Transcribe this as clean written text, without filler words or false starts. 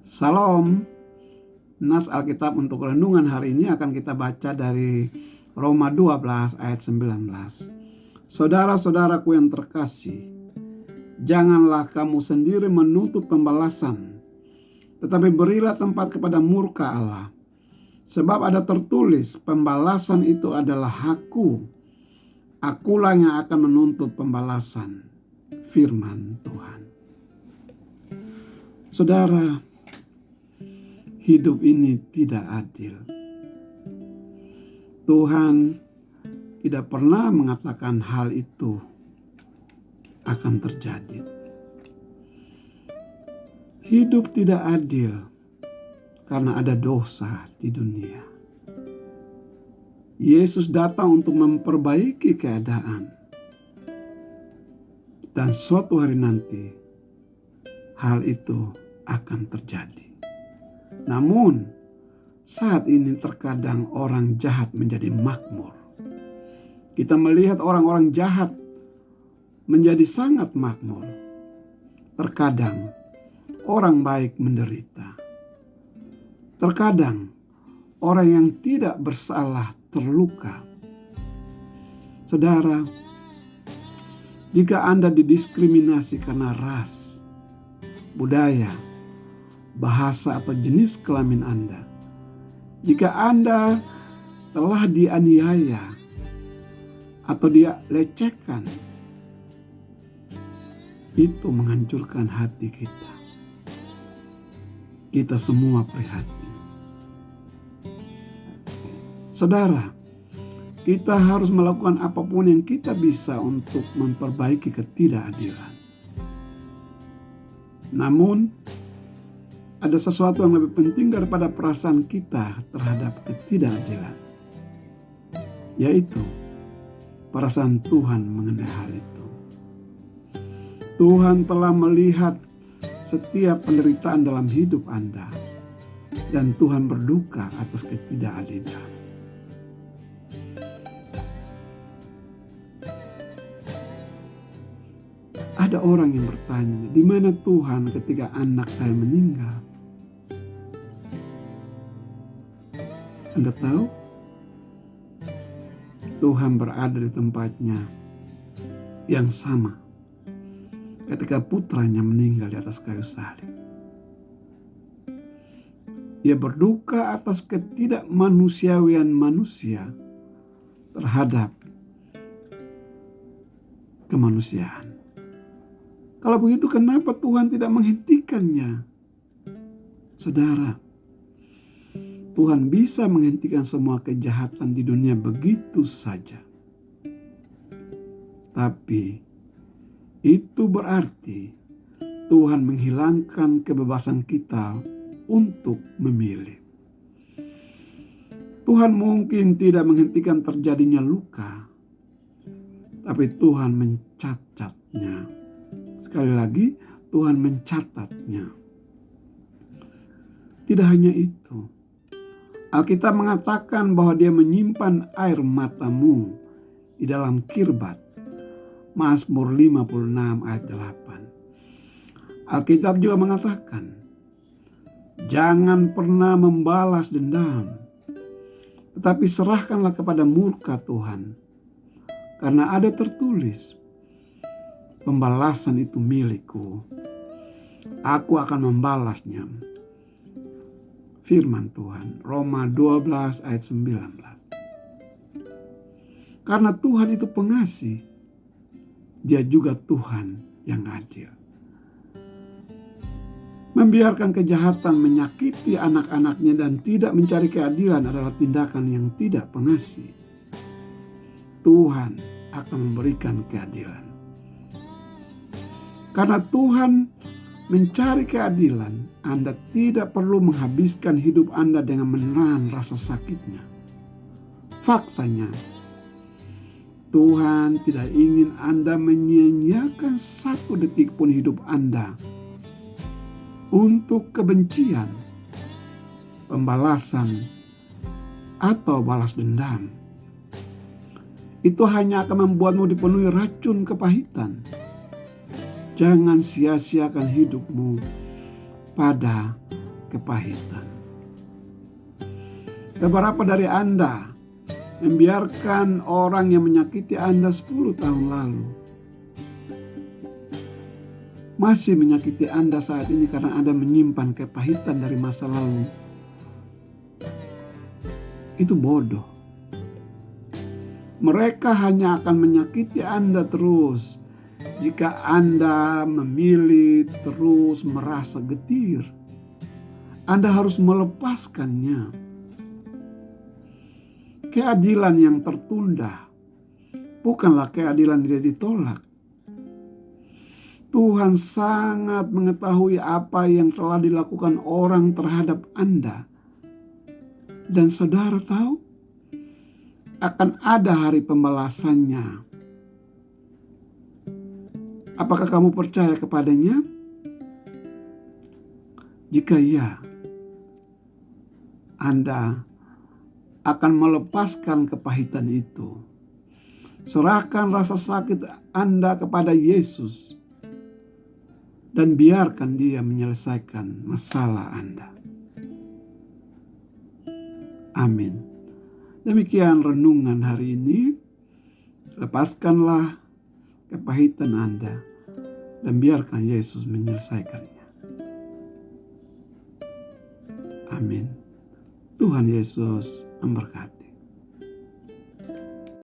Salam. Nats Alkitab untuk renungan hari ini akan kita baca dari Roma 12 ayat 19. Saudara-saudaraku yang terkasih, janganlah kamu sendiri menuntut pembalasan, tetapi berilah tempat kepada murka Allah. Sebab ada tertulis, pembalasan itu adalah hakku, akulah yang akan menuntut pembalasan. Firman Tuhan. Saudara, hidup ini tidak adil. Tuhan tidak pernah mengatakan hal itu akan terjadi. Hidup tidak adil karena ada dosa di dunia. Yesus datang untuk memperbaiki keadaan. Dan suatu hari nanti hal itu akan terjadi. Namun saat ini terkadang orang jahat menjadi makmur. Kita melihat orang-orang jahat menjadi sangat makmur. Terkadang orang baik menderita. Terkadang orang yang tidak bersalah terluka. Saudara, jika Anda didiskriminasi karena ras, budaya, bahasa atau jenis kelamin Anda, jika Anda telah dianiaya atau dia lecehkan, itu menghancurkan hati kita. Kita semua prihatin. Saudara, kita harus melakukan apapun yang kita bisa untuk memperbaiki ketidakadilan. Namun, ada sesuatu yang lebih penting daripada perasaan kita terhadap ketidakadilan, yaitu perasaan Tuhan mengenai hal itu. Tuhan telah melihat setiap penderitaan dalam hidup Anda, dan Tuhan berduka atas ketidakadilan. Ada orang yang bertanya, di mana Tuhan ketika anak saya meninggal? Anda tahu? Tuhan berada di tempatnya yang sama ketika putranya meninggal di atas kayu salib. Ia berduka atas ketidakmanusiawian manusia terhadap kemanusiaan. Kalau begitu, kenapa Tuhan tidak menghentikannya? Saudara, Tuhan bisa menghentikan semua kejahatan di dunia begitu saja. Tapi itu berarti Tuhan menghilangkan kebebasan kita untuk memilih. Tuhan mungkin tidak menghentikan terjadinya luka, tapi Tuhan mencatatnya. Sekali lagi, Tuhan mencatatnya. Tidak hanya itu, Alkitab mengatakan bahwa Dia menyimpan air matamu di dalam kirbat. Mazmur 56 ayat 8. Alkitab juga mengatakan, jangan pernah membalas dendam, tetapi serahkanlah kepada murka Tuhan. Karena ada tertulis, pembalasan itu milikku, aku akan membalasnya. Firman Tuhan, Roma 12 ayat 19. Karena Tuhan itu pengasih, Dia juga Tuhan yang adil. Membiarkan kejahatan menyakiti anak-anaknya dan tidak mencari keadilan adalah tindakan yang tidak pengasih. Tuhan akan memberikan keadilan. Karena Tuhan mencari keadilan, Anda tidak perlu menghabiskan hidup Anda dengan menahan rasa sakitnya. Faktanya, Tuhan tidak ingin Anda menyia-nyiakan satu detik pun hidup Anda untuk kebencian, pembalasan, atau balas dendam. Itu hanya akan membuatmu dipenuhi racun kepahitan. Jangan sia-siakan hidupmu pada kepahitan. Beberapa dari Anda membiarkan orang yang menyakiti Anda 10 tahun lalu masih menyakiti Anda saat ini karena Anda menyimpan kepahitan dari masa lalu. Itu bodoh. Mereka hanya akan menyakiti Anda terus jika Anda memilih terus merasa getir. Anda harus melepaskannya. Keadilan yang tertunda bukanlah keadilan tidak ditolak. Tuhan sangat mengetahui apa yang telah dilakukan orang terhadap Anda. Dan saudara tahu, akan ada hari pembalasannya. Apakah kamu percaya kepadanya? Jika iya, Anda akan melepaskan kepahitan itu. Serahkan rasa sakit Anda kepada Yesus dan biarkan Dia menyelesaikan masalah Anda. Amin. Demikian renungan hari ini. Lepaskanlah kepahitan Anda dan biarkan Yesus menyelesaikannya. Amin. Tuhan Yesus memberkati.